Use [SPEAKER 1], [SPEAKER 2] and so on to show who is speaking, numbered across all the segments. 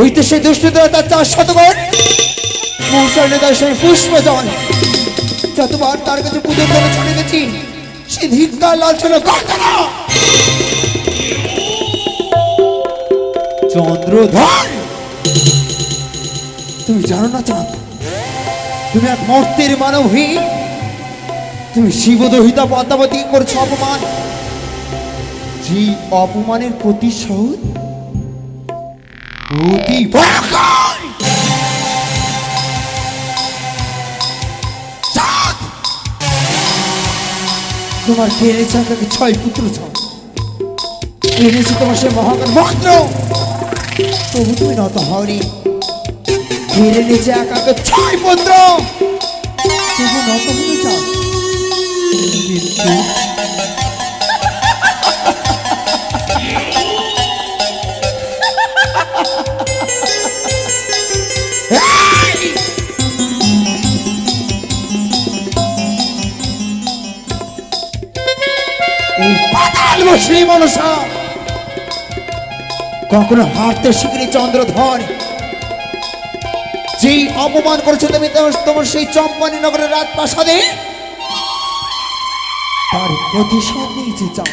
[SPEAKER 1] হইতে সেই দুষ্টতা তার 400 মৌসুমে তার সেই পুষ্প জল যতবার তার কাছে পুজোর জন্য ছুটে গেছি সে ধিক্কার লালসনা করত না। চন্দ্রধর, তুমি জানো না চাঁদ, তুমি এক মর্তের মানবহীন, তুমি শিবদহিতা পদ্মাবতী করছো অপমান। যে অপমানের প্রতিশোধ অতি ভয়ঙ্কর। তোমার কেড়ে চাকাকে 6 পুত্র এনেছি তোমার সে মহাকাল মন্ত্র, তবু তুমি নত হওনি। কেড়ে নিয়েছে একাকে 6 পুত্র, তবু নত হতে চাও। সেই মনসা কখনো হারতে শিখিনি চন্দ্রধর। যেই অপমান করেছো তুমি তোমার সেই চম্পানী নগরের রাজপ্রাসাদে, তার প্রতিশোধ নিয়েছে চাও।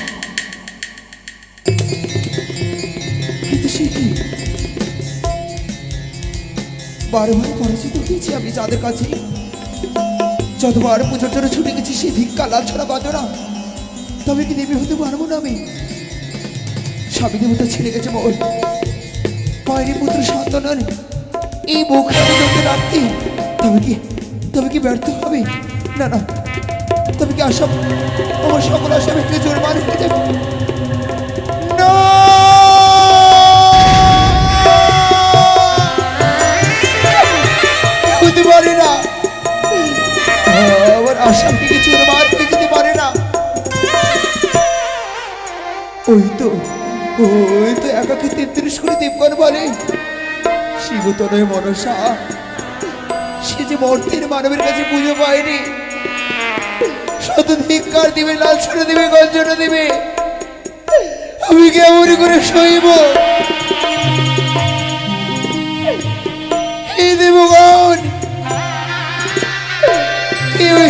[SPEAKER 1] কিন্তু সে কি বারবার পরাজিত হয়েছি আমি যাদের কাছে। যতবার পুজোর জন্য ছুটে গেছি সেই ধিক্কা লালছড়া বাজনা, তবে কি দেবী হতে পারবো না আমি? স্বামী দেবতা ছেড়ে গেছে মোর কয়নি পুত্র সন্তান এই মুখে আমি যখন রাখতি, তবে কি ব্যর্থ হবে? না না, তবে কি আশা আমার সকল আশা ভেঙে জোর মান হয়ে যাবে? না, হতে পারে না, আমার আশা ভেঙে জোর মান হয়ে যেতে পারে না। ওই তো একাকে 33 করে দেবগণ বলে শিবতনয় মনসা, সে যে মর্তের মানবের কাছে পুজো পায়নি, শত ধিক্কার দিবে, লালসনা দিবে, গঞ্জনা দিবে, আমি কেমন করে সইব? হে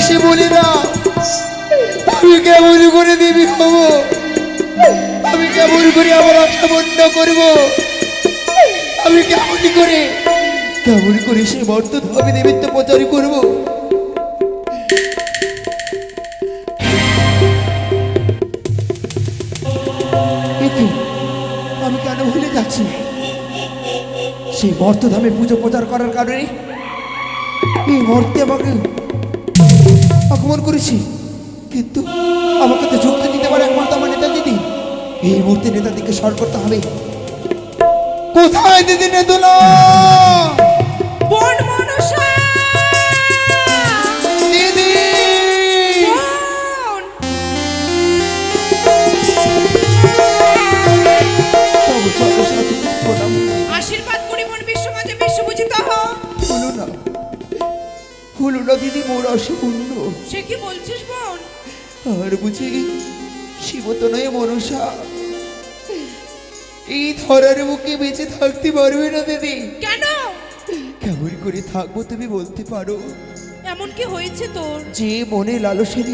[SPEAKER 1] এসে বলে দাও আমি কেমন করে দেবী হব, আমি কেমন করে আমার আশা বন্ধ করবো, আমি কেমন করে সে বর্তমান আমি দেবীত্ব প্রচার করবো। আমি কেন ভুলে যাচ্ছি সেই মর্তধামে পুজো প্রচার করার কারণে এই মর্তে আমাকে আক্রমণ করেছি, কিন্তু আমাকে তো যুক্তি দিতে পারে একমাত্র আমার নেতা দিদি। এই মুহূর্তে নেতাদিকে স্মরণ করতে হবে। কোথায় দিদি নেতুলা? দিদি
[SPEAKER 2] আশীর্বাদ করি মন বিশ্ব মাঝে বিশ্বপূজিত হও।
[SPEAKER 1] হলো না দিদি, মোর অসম্পূর্ণ।
[SPEAKER 2] সে কি বলছিস বোন?
[SPEAKER 1] আর বুঝি শিবত নয় মনসা এই ধরার বুকে বেঁচে থাকতে পারবে না দিদি।
[SPEAKER 2] কেন?
[SPEAKER 1] কেমন করে থাকবো তুমি বলতে পারো?
[SPEAKER 2] এমন কি হয়েছে তোর?
[SPEAKER 1] যে মনে লালসের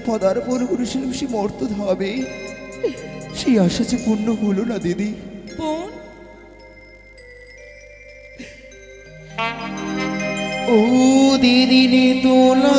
[SPEAKER 1] পদার্পণ করেছিল সে মর্ত ধাবে, সেই আশা যে পূর্ণ হলো না দিদি।
[SPEAKER 2] বোন
[SPEAKER 1] ও দিদি নে তোলা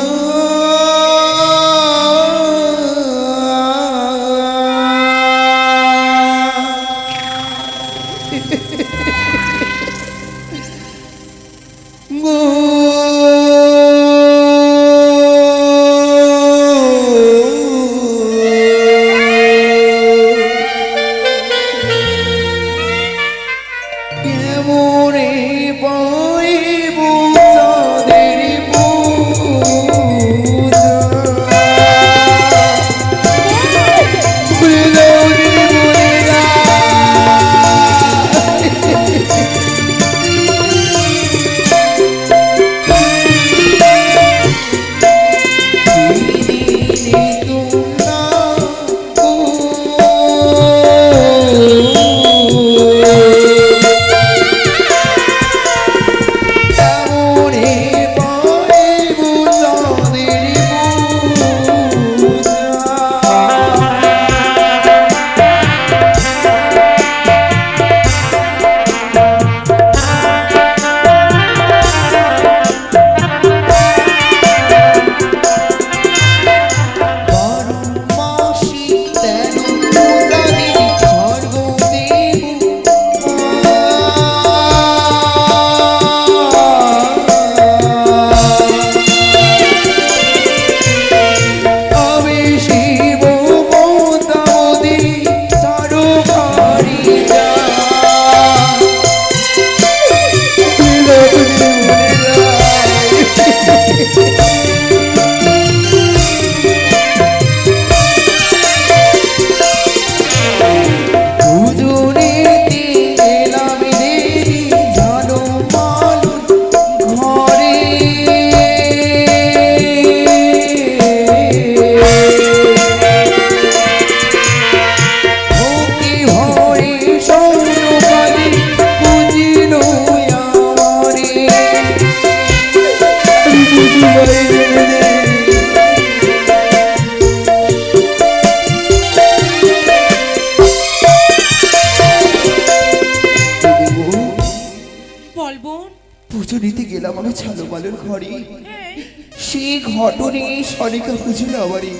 [SPEAKER 1] পুজো নিতে গেলাম আমি ছাদবালের ঘরে, সেই ঘটনে সনিকা পুজো আমারই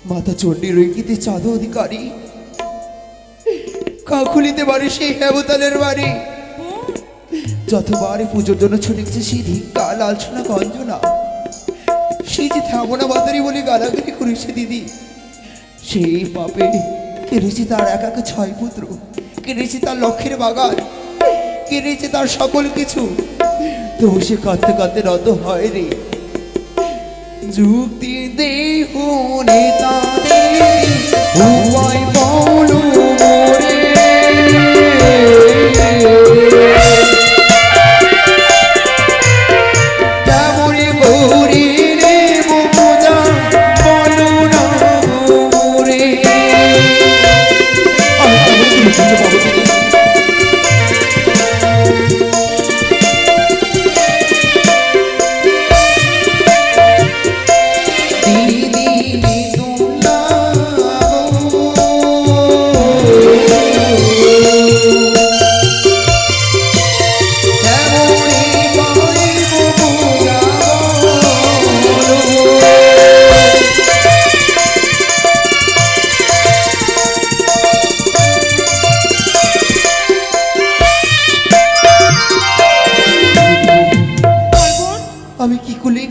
[SPEAKER 1] মাতা চণ্ডী রঙ্গিতে চাঁদ অধিকারী কাকুলিতে বাড়ি সেই হেবতালের বাড়ি। যতবার পুজোর জন্য ছুটে গেছে সেই ধিক্কা লালসোনা গঞ্জনা, সেই যে থামনা বাতারি বলে গালাগালি করেছে দিদি, সেই পাপে কেড়েছে তার এক এক 6 পুত্র, কেড়েছে তার লক্ষ্যের বাগান, কেড়েছে তার সকল কিছু। তবু সে কাঁদতে কাঁদতে নত হয় রে। যুক্তি দেহ নেতাদের উপায় বলো মোরে, তেমনি করি রে বোঝা বলো না মোরে।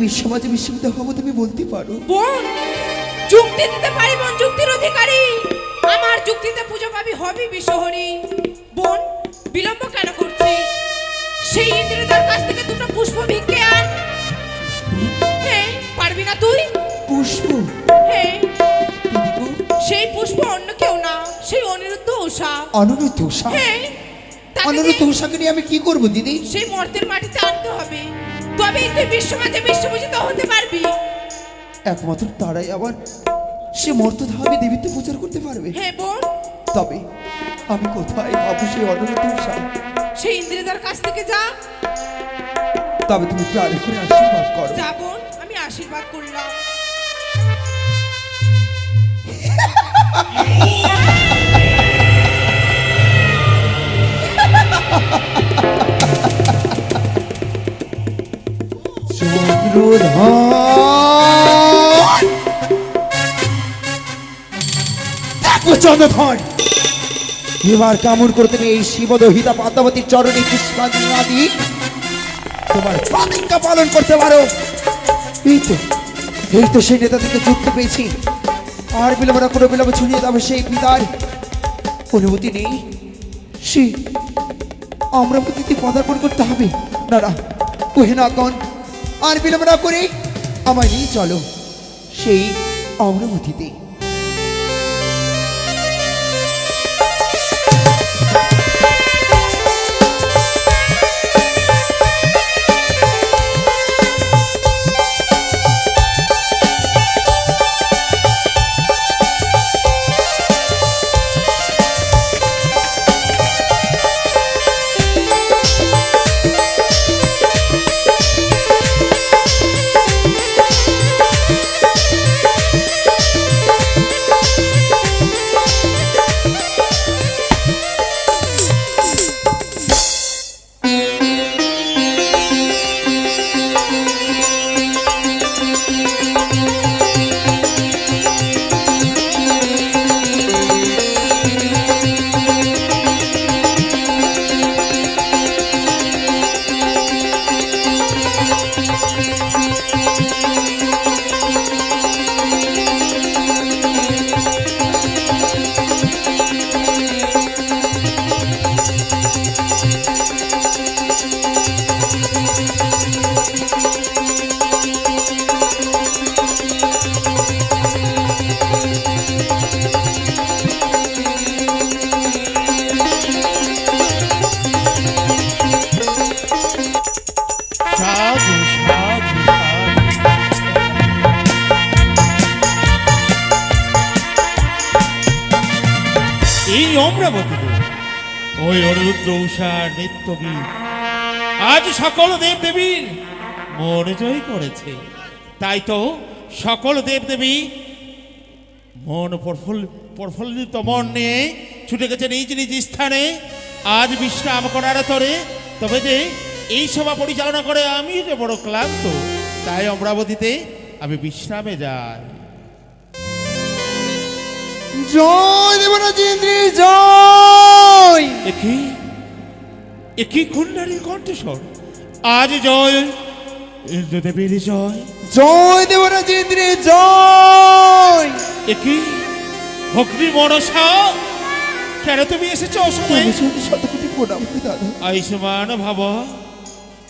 [SPEAKER 1] বিশ্বমাঝে বিশ্ববিদ্য হবো তুমি বলতে পারো?
[SPEAKER 2] বোন, যুক্তি দিতে পারি বোন, যুক্তির অধিকারী। আমার যুক্তিতে পুজো পাবি হবি বিশ্বহরি। বোন, বিলম্ব কেন করছিস? সেই ইন্দ্রদার কাছ থেকে দুটো পুষ্প ভিক্ষে আন। হ্যাঁ, পারবি না তুই?
[SPEAKER 1] পুষ্প?
[SPEAKER 2] হ্যাঁ,
[SPEAKER 1] কি দিব?
[SPEAKER 2] সেই পুষ্প অন্য কেউ না, সেই অনিরুদ্ধ উষা।
[SPEAKER 1] অনিরুদ্ধ উষা?
[SPEAKER 2] হ্যাঁ, তাকে
[SPEAKER 1] অনিরুদ্ধ
[SPEAKER 2] যে
[SPEAKER 1] উষাকে নিয়ে আমি কি করবো দিদি?
[SPEAKER 2] সেই মর্তের মাটিতে আনতে হবে, তবেই তুই বিশ্বমাঝে বিশ্বপূজিত হতে পারবি।
[SPEAKER 1] একমাত্র তারাই আবার সে মর্তধামে দেবীত্ব প্রচার করতে পারবে।
[SPEAKER 2] হ্যাঁ বোন,
[SPEAKER 1] তবে আমি কোথায় পাবো সেই অনিরুদ্ধ উষা?
[SPEAKER 2] সেই ইন্দ্রদার কাছ থেকে যা।
[SPEAKER 1] তবে তুমি প্রাণে করে আশীর্বাদ করো।
[SPEAKER 2] যা বোন, আমি আশীর্বাদ করলাম।
[SPEAKER 1] চন্দ্রধর, এবার কামড় করে তুমি এই শিবদহিতা পদ্মাবতীর চরণে পুষ্পাদি তোমার প্রতিজ্ঞা পালন করতে পারো। এই তো সেই নেতা থেকে যুক্ত পেয়েছি। আর বিলম্ব না করে বিলম্ব ছড়িয়ে যাবে সেই পিতার অনুমতি নেই। সে অমরাবতীতে পদার্পণ করতে হবে। না না, ওহে না কন, আর বিলম্ব না করে আমায় নিয়ে চলো সেই অমরাবতীতে।
[SPEAKER 3] এই অমরাবতীতে ওই অনিরুদ্ধ উষার নিত্য গীত আজ সকল দেব দেবীর মন জয় করেছে। তাই তো সকল দেব দেবী মন প্রফুল্লিত মন নিয়ে ছুটে গেছে নিজ নিজ স্থানে আজ বিশ্রাম করার তরে। তবে যে এই সভা পরিচালনা করে আমি যে বড় ক্লান্ত, তাই অমরাবতীতে আমি বিশ্রামে যাই।
[SPEAKER 1] জয় দেবরাজেন্দ্রী জয়।
[SPEAKER 3] একই কন্যারীর কণ্ঠস্বর আজ জয় ইন্দ্রদেবীর জয়।
[SPEAKER 1] জয় দেবরাজেন্দ্রী জয়।
[SPEAKER 3] একই ভক্তি মনসা, কেন তুমি এসেছো অসময়ে?
[SPEAKER 1] শতকোটি প্রণাম দাদা।
[SPEAKER 3] আয়ুষ্মান ভাব,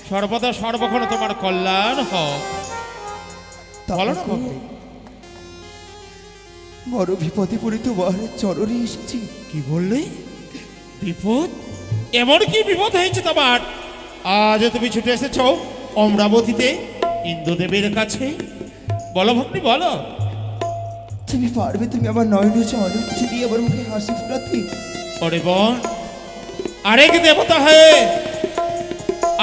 [SPEAKER 3] সর্বদা সর্বক্ষণ তোমার কল্যাণ হোক। বলো না ভক্তি,
[SPEAKER 1] বড় বিপদে পড়ে তোমার চরণে এসেছি।
[SPEAKER 3] কি বললে? বিপদ? এমন কি বিপদ হয়েছে তোমার আজ তুমি ছুটে এসেছ অমরাবতীতে ইন্দ্রদেবের কাছে? বলো ভক্তি বলো।
[SPEAKER 1] তুমি পারবে তুমি আমার নয়ন চরণ কিছু দিয়ে আমার মুখে হাসি ফোটাতে?
[SPEAKER 3] ওরে বোন, আরেক দেবতা হয়ে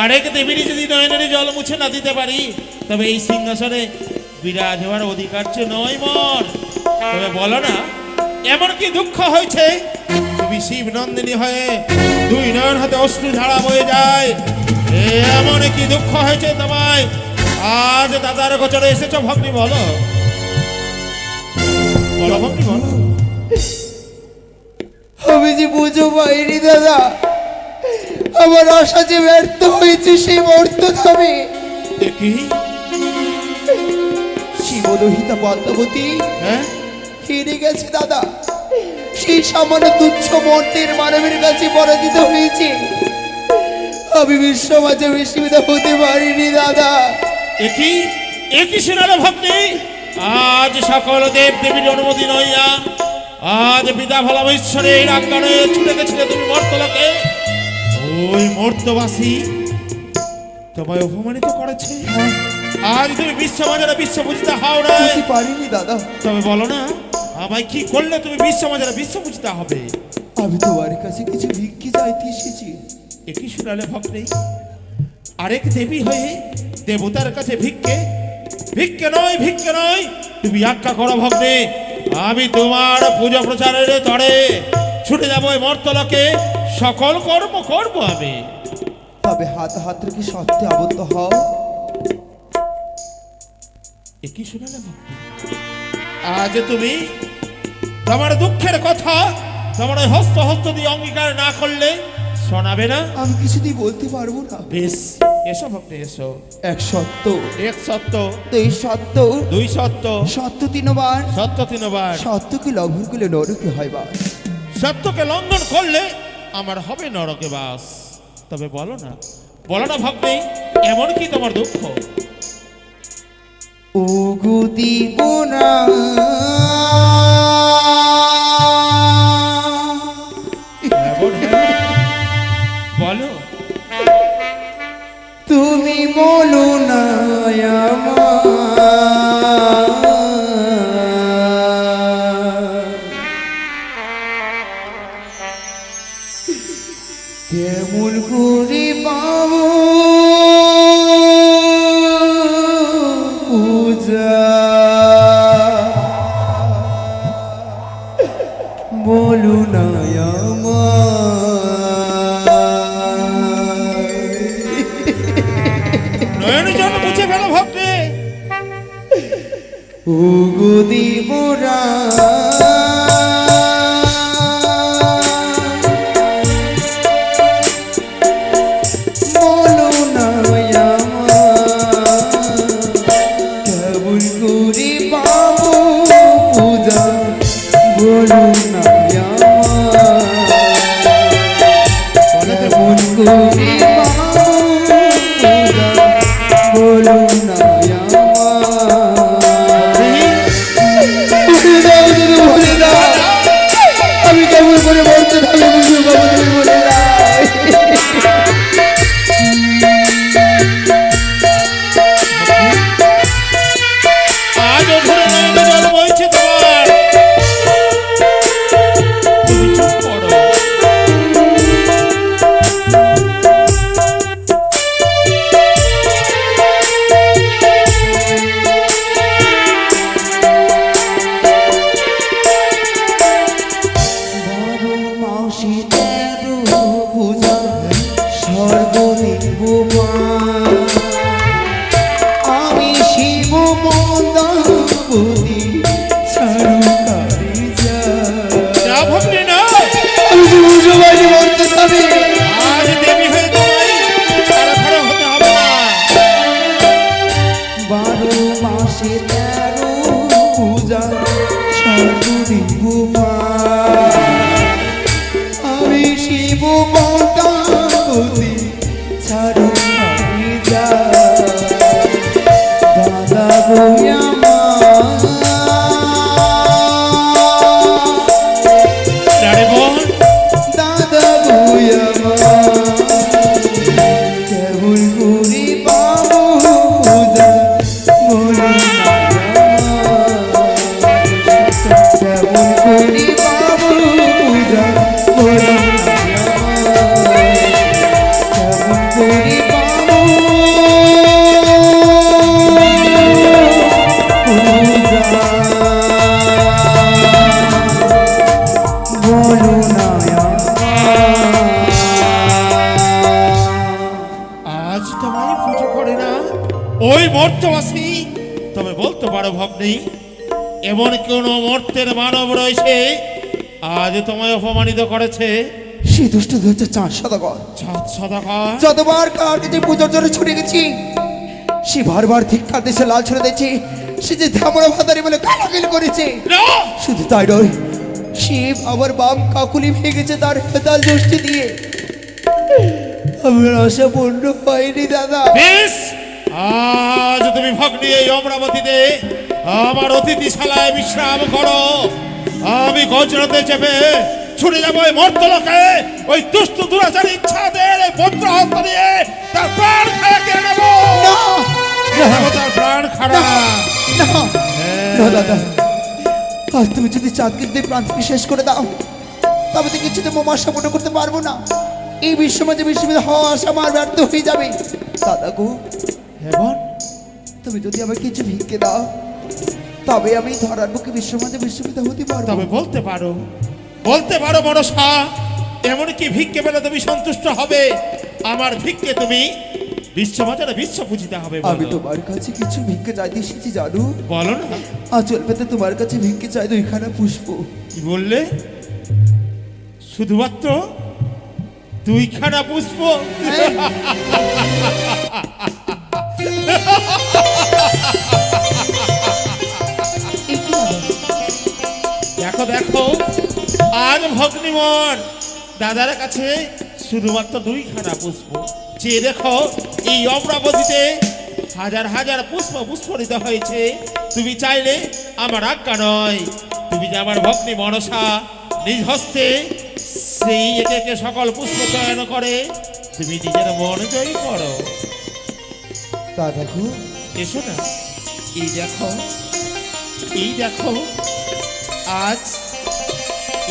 [SPEAKER 3] আরেক দেবীরই যদি নয়নের জল মুছে না দিতে পারি, তবে এই সিংহাসনে বিরাজ হওয়ার অধিকার যে নয় মন। তবে বলো না, এমন কি দুঃখ হয়েছে তুমি শিব নন্দিনী হয়ে দুই নয়ন হাতে অশ্রু ঝাড়া বয়ে যায়? এমন কি দুঃখ হয়েছে তোমায় আজ দাদার গোচরে এসেছ ভগ্নি? বলো বলো ভগ্নি বলো।
[SPEAKER 1] আমি যে বুঝো পাইনি দাদা, আমার আশা যে ব্যর্থ হয়েছে সেই মর্ত ধামে। পুরোহিতা পদ্মাবতী
[SPEAKER 3] হ্যাঁ
[SPEAKER 1] হেরে গেছে দাদা। সেই সামান্য তুচ্ছ মর্তের মানবের কাছে পরাজিত হয়েছে। আমি বিশ্ব মাঝে বিস্মিত হতে পারিনি দাদা।
[SPEAKER 3] একই একই শোনালো ভক্তি, আজ সকল দেব দেবীর অনুমতি নইয়া আজ বিদা ভালাম ঈশ্বরের আজ্ঞানে ছুটে গেছিলে তুমি মর্তলোকে। ওই মর্তবাসী তোমায় অপমানিত করেছে। আজ তুমি বিশ্বমাজারে বিশ্বপূজিতা হও না।
[SPEAKER 1] হতে পারিনি দাদা।
[SPEAKER 3] তবে বলো না আমায় কি করলে তুমি বিশ্বমাজারে বিশ্বপূজিতা হবে?
[SPEAKER 1] আমি তোমার কাছে কিছু ভিক্ষি চাইতে এসেছি।
[SPEAKER 3] একই শোনালে ভক্তি, আরেক দেবী হয়ে দেবতার কাছে ভিক্ষে? ভিক্ষে নয়, ভিক্ষে নয়, তুমি আজ্ঞা করো ভগ্নে, আমি তোমার পূজা প্রচারের তরে ছুটে যাবো এই মর্তলোকে, সকল কর্ম করব আমি।
[SPEAKER 1] তবে হাত হাত রেখে সত্যে আবদ্ধ হও।
[SPEAKER 3] একই শোনালে ভক্তি, আজ তুমি তোমার দুঃখের কথা তোমার ওই হস্ত হস্ত দিয়ে অঙ্গীকার না করলে শোনাবে না।
[SPEAKER 1] আমি কিছুতেই বলতে পারবো না।
[SPEAKER 3] বেশ, এসো ভক্তি এসো।
[SPEAKER 1] এক সত্য,
[SPEAKER 3] এক সত্য,
[SPEAKER 1] দুই সত্য,
[SPEAKER 3] দুই সত্য,
[SPEAKER 1] সত্য তিনবার,
[SPEAKER 3] সত্য তিনবার।
[SPEAKER 1] সত্যকে লঙ্ঘন করলে নরকে হয় বাস।
[SPEAKER 3] সত্যকে লঙ্ঘন করলে আমার হবে নরকে বাস। তবে বলো না, বলো না ভক্তি, এমন কি তোমার দুঃখ?
[SPEAKER 1] ও গুদি গোনা
[SPEAKER 3] বলো।
[SPEAKER 1] তুমি বলো না কেমন করে পাবো পূজা, বলো না
[SPEAKER 3] নয়ন জন মুছে ফেলো ভক্তি।
[SPEAKER 1] ও গুদি মোরা বলো না কেমন করে পাবো পূজা, বলো না কেমন করে পাবো পূজা, বলো না আমি কেমন করে বলতে থাকি বুঝে বাবু, তুমি বলে
[SPEAKER 3] আজ ওখানে নয়ন জল বইছে তোমার, তুমি চুপ করো।
[SPEAKER 1] মাসি তেরো পূজা সর্বদেব আমি শিব মন্দাবতী ছাড়কারি
[SPEAKER 3] না ভক্তি না,
[SPEAKER 1] বুঝো বাড়ি বলতে হবে।
[SPEAKER 3] আজ দেবী হয়ে তোমায় ছাড়া ছাড়া হতে হবে না।
[SPEAKER 1] 12 মাসে 13 পূজা সর্বদেব আমি শিব মন্দাবতী ছাড়কারি দাদা বইয়া
[SPEAKER 3] আরে বোন,
[SPEAKER 1] দাদা বইয়া কেমন করে পাবো পূজা, বলো না কেমন করে পাবো পূজা, বলো না কেমন করে পাবো পূজা, বলো না
[SPEAKER 3] আজ তোমায় পুজো করে না ওই মর্তবাসী? তবে বলতে পারো ভগ্নী, এমন কোন মর্তের মানব রয়েছে আজ তোমায় অপমানিত করেছে?
[SPEAKER 1] সে দুষ্ট ধরছে চাঁদ সদাগর।
[SPEAKER 3] চাঁদ সদাগর?
[SPEAKER 1] যতবার কার কাছে পুজোর জন্য ছুটে গেছি সে বারবার ধিক্কার দেশে লাল ছেড়ে দিয়েছে, সে যে ধামরা ভাতারি বলে গালাগালি করেছে।
[SPEAKER 3] না
[SPEAKER 1] শুধু তাই নয়, সে আমার বাম কাকুলি ভেঙেছে তার হেতাল দোষটি দিয়ে। আমার আশা পূর্ণ হয়নি দাদা।
[SPEAKER 3] বেশ, আজ তুমি ভগ্নী এই অমরাবতীতে আমার অতিথিশালায় বিশ্রাম করো। আমি গজরাতে চেপে ছুটে যাবো ওই মর্তলোকে, ওই দুষ্ট দুরাচারী ইচ্ছাদের এই বজ্র হস্ত দিয়ে তার প্রাণ খাড়া কেড়ে নেবো।
[SPEAKER 1] না, না,
[SPEAKER 3] নেবো তার প্রাণ খাড়া।
[SPEAKER 1] না, না দাদা, আজ তুমি যদি চাঁদকে দিয়ে প্রাণ থেকে শেষ করে দাও, তবে তো কিছুতে মোমার সাপোর্ট করতে পারবো না। এই বিশ্বমাঝে বিশ্ববিদ্যালয় হওয়া আশা আমার ব্যর্থ হয়ে যাবে। দাদা গো,
[SPEAKER 3] এমন
[SPEAKER 1] তুমি যদি আমাকে কিছু ভিক্ষে দাও, তবে আমি ধরার বুকে বিশ্বমাঝে বিশ্ববিদ্যালয় হতে পারবো।
[SPEAKER 3] তবে বলতে পারো মনসা, এমনকি ভিক্ষে পেলে তুমি সন্তুষ্ট হবে। আমার ভিক্ষে তুমি বিশ্বমাতারে বিশ্ব পূজিতে হবে।
[SPEAKER 1] আমি
[SPEAKER 3] বলো
[SPEAKER 1] তোমার কাছে কিছু ভিক্ষে চাইতে এসেছি জানো।
[SPEAKER 3] বলো না,
[SPEAKER 1] আচল পেতে তোমার কাছে ভিক্ষে চাই দুইখানা পুষ্প।
[SPEAKER 3] কি বললে? শুধুমাত্র দুইখানা পুষ্প? দেখো দেখো, আজ ভগ্নিমন দাদার কাছে শুধুমাত্র দুইখানা পুষ্প চেয়ে দেখো। এই অমরাবতীতে হাজার হাজার পুষ্প পুষ্পরিত হয়েছে। তুমি চাইলে আমার আজ্ঞা নয়, তুমি যে আমার ভগ্নী মনসা নিজ হস্তে সেই একে একে সকল পুষ্প চয়ন করে তুমি নিজের মন জয়ী করো।
[SPEAKER 1] দাদা গো,
[SPEAKER 3] এসো না, এই দেখো, এই দেখো, আজ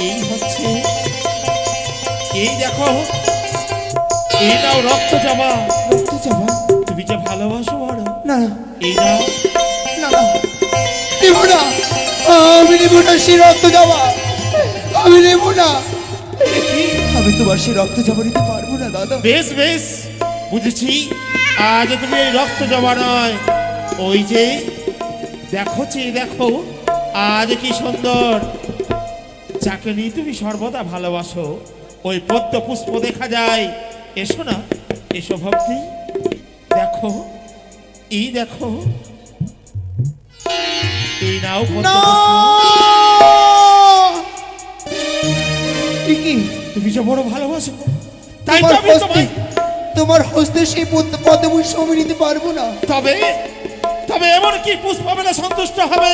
[SPEAKER 3] এই হচ্ছে, এই দেখো, এই নাও রক্ত জমা।
[SPEAKER 1] রক্ত চাবা?
[SPEAKER 3] তুমি যে ভালোবাসো বড়,
[SPEAKER 1] না
[SPEAKER 3] এই নাও।
[SPEAKER 1] না না, নেব না, আমি নেব না সে রক্ত যাওয়া, আমি নেব না। আমি তোমার সে রক্ত জমা নিতে পারবো না দাদা।
[SPEAKER 3] বেশ বেশ, বুঝেছি। আজ তুমি এই রক্ত জমা নয়, ওই যে দেখো, চেয়ে দেখো, আজ কি সুন্দর, যাকে নিয়ে তুমি সর্বদা ভালোবাসো, ওই পদ্ম পুষ্প দেখা যায়। এসো না, এসো ভক্তি, দেখো, এই দেখো, এই নাও পদ্ম
[SPEAKER 1] না!
[SPEAKER 3] পুষ্প।
[SPEAKER 1] এ কি?
[SPEAKER 3] তুমি যে বড় ভালোবাসো, তাই তো
[SPEAKER 1] তোমার
[SPEAKER 3] আমি
[SPEAKER 1] হস্তে,
[SPEAKER 3] তোমায়।
[SPEAKER 1] তোমার হস্তে সেই পদ্মপুষ্প আমি নিতে পারবো না।
[SPEAKER 3] তবে তবে এমন কি পুষ্প পেলে সন্তুষ্ট হবে?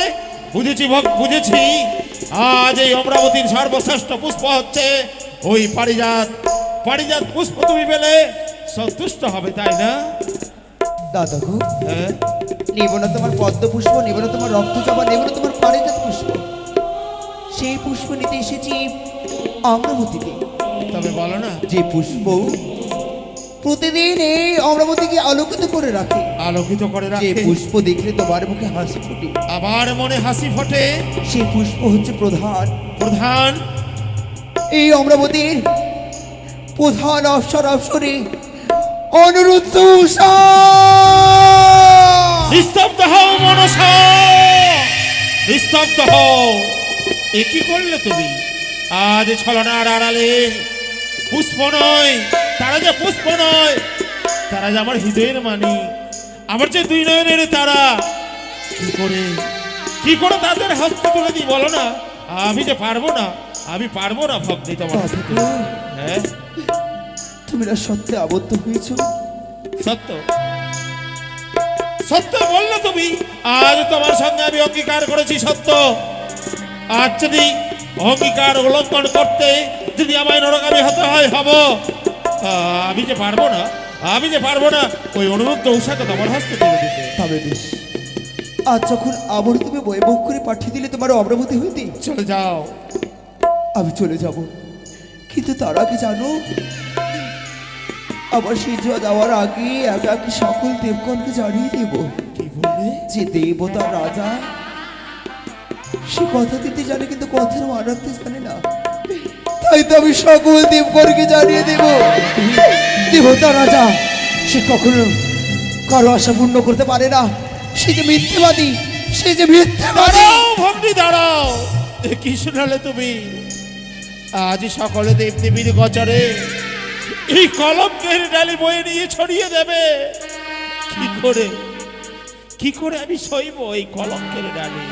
[SPEAKER 3] বুঝেছি বুঝেছি, আজ এই অমরাবতীর সর্বশ্রেষ্ঠ পুষ্প হচ্ছে ওই পারিজাত। পারিজাত পুষ্প তুমি পেলে সন্তুষ্ট হবে, তাই না?
[SPEAKER 1] দাদা গো,
[SPEAKER 3] হ্যাঁ,
[SPEAKER 1] নেব না তোমার পদ্ম পুষ্প, নেব না তোমার রক্ত জবা, নেব না তোমার পারিজাত পুষ্প। সেই পুষ্প নিতে এসেছি অমরাবতীতে।
[SPEAKER 3] তবে বলো না,
[SPEAKER 1] যে পুষ্প প্রতিদিন এই অমরাবতীকে আলোকিত করে রাখে,
[SPEAKER 3] আলোকিত করে
[SPEAKER 1] যে
[SPEAKER 3] রাখে,
[SPEAKER 1] পুষ্প দেখলে তোমার মুখে হাসি ফুটে,
[SPEAKER 3] আবার মনে হাসি ফোটে,
[SPEAKER 1] সেই পুষ্প হচ্ছে প্রধান।
[SPEAKER 3] প্রধান
[SPEAKER 1] এই অমরাবতীর প্রধান অপ্সরে অনুরুদ্ধ উষা।
[SPEAKER 3] নিস্তব্ধ হও মনসা, নিস্তব্ধ হও। এ কি করলে তুমি? আজ ছলনার আড়ালে পুষ্প নয়, তারা যে পুষ্প নয়, তারা যে আমার হৃদয়ের মানি, আমার যে দুই নয়নের তারা। কি করে তাদের হস্তে তুলে দিই বলো না? আমি যে পারবো না, আমি পারবো না ভক্তি তোমার হাতে তুলে। হ্যাঁ,
[SPEAKER 1] তুমি না সত্যি আবদ্ধ হয়েছ?
[SPEAKER 3] সত্য সত্য বললো তুমি। আজ তোমার সঙ্গে আমি অঙ্গীকার করেছি সত্য। আজ যদি অঙ্গীকার উল্লঙ্ঘন করতে যদি আমায় নরকামী হতে হয় হব। আমি যে পারবো না, আমি যে পারবো না ওই অনুরুদ্ধ উষাকে তোমার হস্তে তুলে দিতে।
[SPEAKER 1] তবে বেশ, আজ যখন আবার তুমি বৈভব করে পাঠিয়ে দিলে তোমার অমরাবতী হইতে,
[SPEAKER 3] চলে যাও।
[SPEAKER 1] আমি চলে যাব, কিন্তু তার আগে জানো, আমার সেই যাওয়ার আগে একা একে সকল দেবগণকে জানিয়ে দেব
[SPEAKER 3] কি বললে?
[SPEAKER 1] যে দেবতা রাজা সে কথা দিতে জানে, কিন্তু কথার মান রাখতে জানে না। তাই তো আমি সকল দেবগণকে জানিয়ে দেব, দেবতা রাজা সে কখনো কারো আশা পূর্ণ করতে পারে না। সে যে মিথ্যেবাদী, সে যে মিথ্যেবাদী।
[SPEAKER 3] দাঁড়াও ভক্তি, দাঁড়াও। এ কি শোনালে তুমি? আজ সকলে দেবদেবীর গচরে এই কলঙ্কের ডালি বয়ে নিয়ে ছড়িয়ে দেবে। কি করে কি করে আমি সইব এই কলঙ্কের ডালে?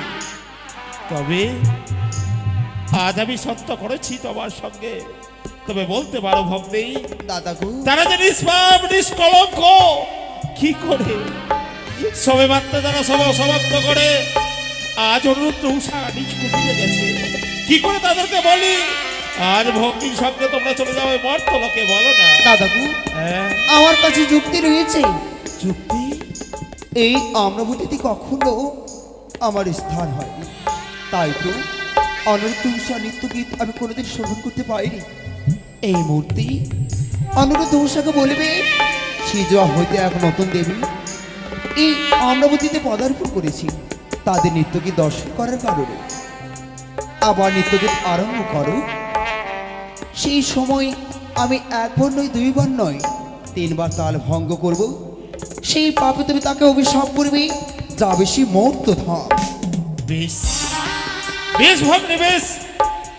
[SPEAKER 3] তবে আজ আমি সত্য করেছি তোমার সঙ্গে, তবে বলতে পারো ভক্তি
[SPEAKER 1] দাদা গো,
[SPEAKER 3] তারা যে নিষ্পাপ নিষ্কলঙ্ক, কি করে সবে মাত্র তারা সমাপ্ত করে আজ অনুরুদ্ধ উষা নিজ কুটিরে গেছে, কি করে তাদেরকে বলি আজ ভক্তির সঙ্গে তোমরা চলে যাও মর্তলোকে? বলো না
[SPEAKER 1] দাদা গো,
[SPEAKER 3] হ্যাঁ
[SPEAKER 1] আমার কাছে যুক্তি রয়েছে।
[SPEAKER 3] যুক্তি?
[SPEAKER 1] এই আম্রবতীতে কখনো আমার স্থান হয়নি, তাই তো অনুরুদ্ধ উষা নৃত্যগীত আমি কোনোদিন শ্রবণ করতে পারিনি। এই মূর্তি অনুরুদ্ধ উষাকে বলবে সিজোয়া হইতে এক নতুন দেবী এই আম্রবতীতে পদার্পণ করেছি, তাদের নৃত্যগীত দর্শন করার কারণে আবার নৃত্যগীত আরম্ভ করো। সেই সময় আমি একবার নয়, দুইবার নয়, তিনবার তাল ভঙ্গ করব। সেই পাপে তুমি তাকে অভিশাপ করবে, যা বেশি মর্ত ধাম।
[SPEAKER 3] বেশ বেশ ভগ্নী বেশ,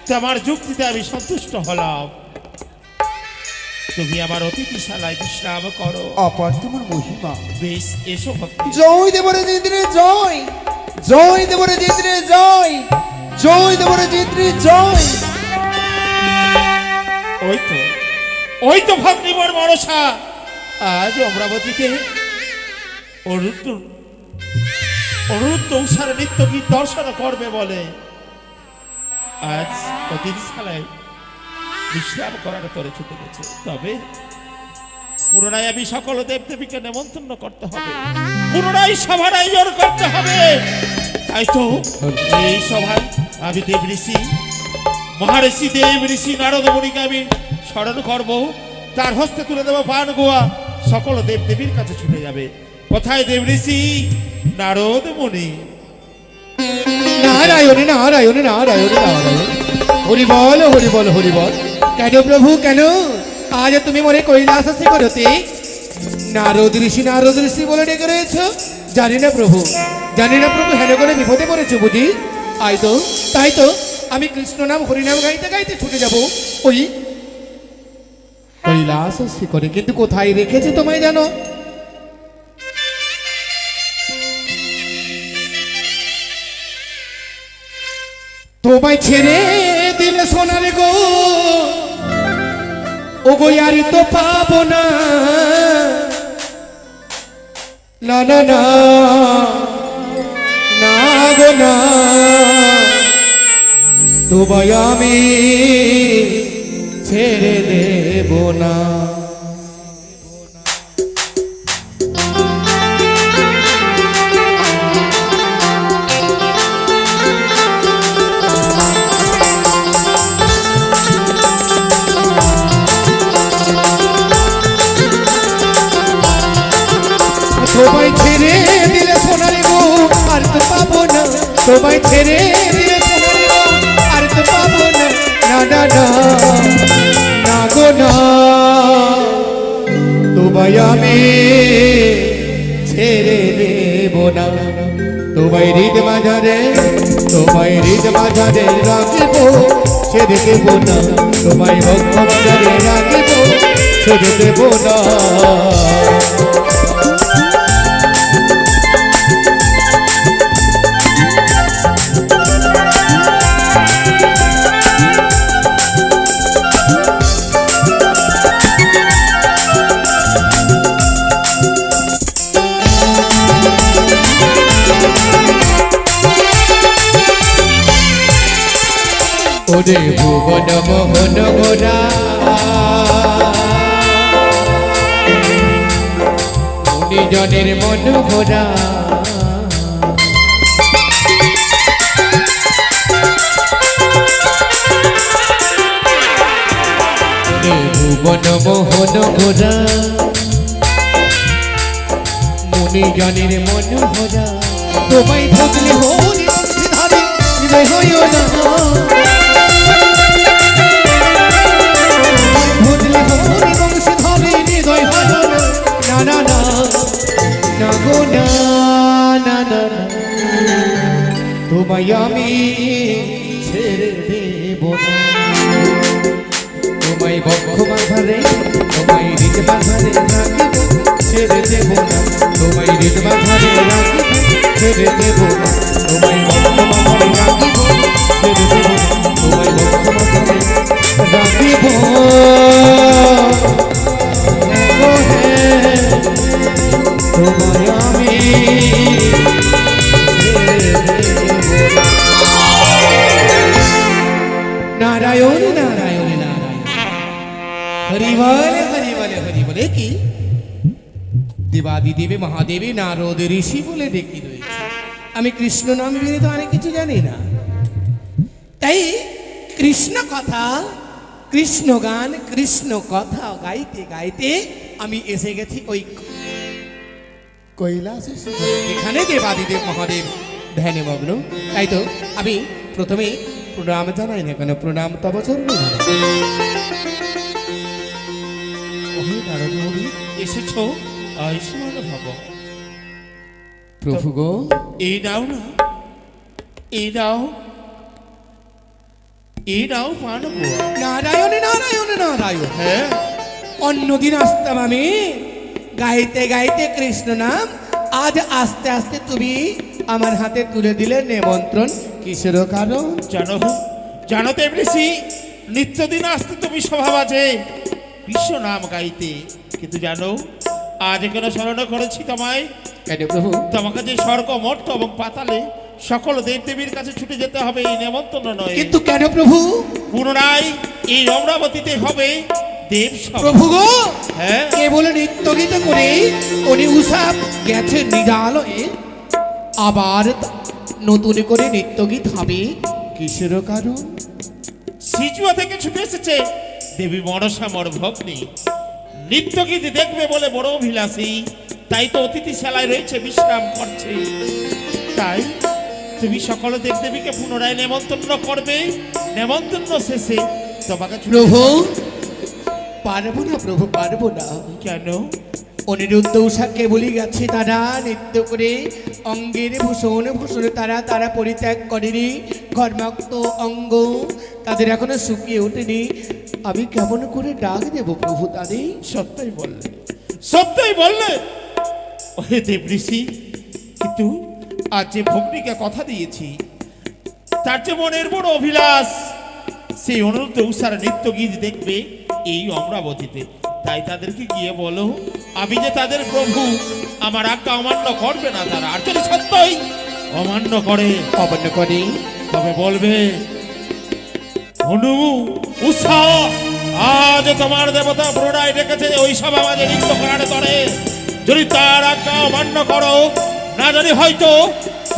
[SPEAKER 3] তোমার যুক্তিতে আমি সন্তুষ্ট হলাম। তুমি আমার অতিথিশালায় বিশ্রাম করো।
[SPEAKER 1] অপার তোমার মহিমা।
[SPEAKER 3] বেশ, এসো ভক্তি।
[SPEAKER 1] জয় দেবরে জিন্দ্রে জয়, জয় দেবরে জিন্দ্রে জয়, জয় দেবরে জিন্দ্রে জয়।
[SPEAKER 3] ওই তো ভগ্নী মোর মনসা আজ অমরাবতীতে অনুরুদ্ধ উষার নৃত্য গীত দর্শন করবে বলে আজ অতিথিশালায় বিশ্রাম করার করে ছুটে গেছে। তবে পুনরায় আমি সকল দেবদেবীকে নেমন্তন্ন করতে হবে, পুনরায় সভার আয়োজন করতে হবে। তাই তো এই সভায় আমি দেব ঋষি মহাঋষি দেব ঋষি নারদ মুনিকে আমি স্মরণ করব, তার হস্তে তুলে দেবো পান গোয়া, সকল দেবদেবীর কাছে ছুটে যাবে। কোথায় দেব ঋষি নারদ মুনি?
[SPEAKER 4] নারায়ণ নারায়ণ নারায়ণ নারায়ণ, হরি বল হরি বল হরি বল। কেন প্রভু কেন আজ তুমি মনে কৈলাস করতে নারদ ঋষি বলে ডেকে রয়েছ? জানি না প্রভু, জানি না প্রভু, হেন করে বিপদে পড়েছো বুঝি? আই তো তাই তো আমি কৃষ্ণ নাম হরিনাম গাইতে গাইতে ছুটে যাব ওই কৈলাস করে, কিন্তু কোথায় রেখেছে তোমায় জানো? তোমায় ছেড়ে দিলে সোনার গো, ও গো আর তো পাবো না, না না না না গো না, তোমায় আমি ছেড়ে দেব না। তোমায় ছেড়ে দিলে সোনারি গো আর তো পাবো না, তোমায় ছেড়ে দিলে সোনারি গো আর তো পাবো না, না না না না গো না, তোমায় আমি ছেড়ে দেব না। তোমায় হৃদ মাঝারে, তোমায় হৃদ মাঝারে রাখিব, ছেড়ে দেব না, তোমায় ভক্ত মাঝারে রাখিব, ছেড়ে দেব না। ওরে ভুবন মোহন গোরা মুনি জনের মন গোরা, ওরে ভুবন মোহন গোরা মুনি জনের মন গোরা, তোমায় ধরলে হরি ধারে হৃদয় হইও না, তোমায় আমি ছেড়ে দেব না। তোমায় বক্ষ মাঝারে, তোমায় হৃদ মাঝারে রাখিব, ছেড়ে দেব না তোমায় হৃদ মাঝারে রাখিব ছেড়ে দেব না তোমায় বন্ধ মাঝারে রাখিব ছেড়ে দেব না তোমায় বন্ধ মাঝারে রাখিব ও হে তোমায় আমি নারায়ণ নারায়ণ নারায়ণ হরি বলে হরি বলে হরি বলে কি দেবাদি দেবী মহাদেবী নারদ ঋষি বলে ডেকে রয়েছে আমি কৃষ্ণ নাম বিনে তো অনেক কিছু জানি না তাই কৃষ্ণ কথা কৃষ্ণ গান কৃষ্ণ কথা গাইতে গাইতে আমি এসে গেছি ওই কৈলাসে এখানে দেবাদিদেব মহাদেব ধ্যানে মগ্ন তাই তো আমি প্রথমে প্রণাম জানাই না কেন প্রণাম তব চরণে
[SPEAKER 3] ওহে নারদমণি এসেছো আয়ুষ্মান ভব।
[SPEAKER 4] প্রভু গো
[SPEAKER 3] এই নাও না, এই নাও, এই নাও পান বুয়া।
[SPEAKER 4] নারায়ণ নারায়ণ নারায়ণ
[SPEAKER 3] হ্যাঁ
[SPEAKER 4] অন্যদিন আসতাম আমি গাইতে গাইতে কৃষ্ণ নাম আজ আস্তে আস্তে তুমি আমার হাতে তুলে দিলে নেমন্ত্রণ কিসের কারণ
[SPEAKER 3] জানো, জানো তো এমনি নিত্যদিন আসতে তুমি স্বভাব আছে বিশ্ব নাম গাইতে, কিন্তু জানো আজ এখানে স্মরণ করেছি তোমায়,
[SPEAKER 4] কেন প্রভু
[SPEAKER 3] তোমাকে যে স্বর্গ মর্ত এবং পাতালে সকল দেব দেবীর কাছে ছুটে যেতে হবে এই নেমন্তন্ন নয়,
[SPEAKER 4] কিন্তু কেন প্রভু
[SPEAKER 3] পুনরায় এই অমরাবতীতে হবে দেব সভা।
[SPEAKER 4] প্রভু গো
[SPEAKER 3] হ্যাঁ
[SPEAKER 4] কেবল নৃত্য গীত করে উনি উষাব গেছে নিরালয়ে আবার নতুন করে নৃত্য গীত হবে কিসের কারণ
[SPEAKER 3] সিজুয়া থেকে ছুটে এসেছে দেবী মনসা মোর ভগ্নী, নৃত্য গীত দেখবে বলে বড় অভিলাষী, তাই তো অতিথিশালায় রয়েছে বিশ্রাম করছে। তাই তুমি সকল দেবদেবীকে পুনরায় নেমন্তন্ন করবে, নেমন্তন্ন শেষে তোমাকে ছুটে
[SPEAKER 4] প্রভু পারবো না প্রভু পারবো না
[SPEAKER 3] কেন?
[SPEAKER 4] অনিরুদ্ধ উষা কেবলই গেছে তারা নৃত্য করে অঙ্গের ভূষণ ভূষণে তারা তারা পরিত্যাগ করেনি ঘর্মাক্ত অঙ্গ তাদের এখনো শুকিয়ে ওঠেনি আমি কেমন করে ডাক দেব প্রভু তাদের
[SPEAKER 3] সত্যই বললে, সত্যই বললে ওহে দেব ঋষি, কিন্তু আজ যে ভগ্নীকে কথা দিয়েছি তার যে মনের বড় অভিলাষ সেই অনুরুদ্ধ উষার নৃত্য গীত দেখবে এই অমরাবতীতে, তাই তাদেরকে গিয়ে বলো আমি যে তাদের প্রভু, আমার আজ্ঞা অমান্য করবে না তারা, আর যদি সত্যই অমান্য করে
[SPEAKER 4] অমান্য করে
[SPEAKER 3] তবে বলবে অনু উষা আজ তোমার দেবতা পুনরায় ডেকেছে ওই সভা মাঝে নৃত্য করার তরে, যদি তার আজ্ঞা অমান্য করো না জানি হয়তো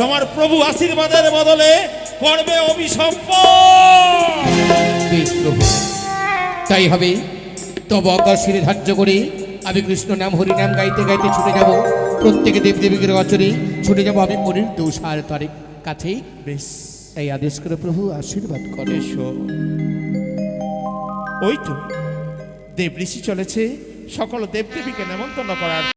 [SPEAKER 3] তোমার প্রভু আশীর্বাদের বদলে করবে অভিসম্পদ।
[SPEAKER 4] বেশ প্রভু তাই হবে তব অগ্রশিরে ধার্য করে আমি কৃষ্ণ নাম হরি নাম গাইতে গাইতে ছুটে যাব প্রত্যেকে দেবদেবীকে অচরে ছুটে যাব আমি মনির দোষার তরে কাছেই
[SPEAKER 3] বেশ
[SPEAKER 4] এই আদেশ করে প্রভু আশীর্বাদ করে
[SPEAKER 3] এসো। ওই তো দেব ঋষি চলেছে সকল দেবদেবীকে নেমন্তন্ন করার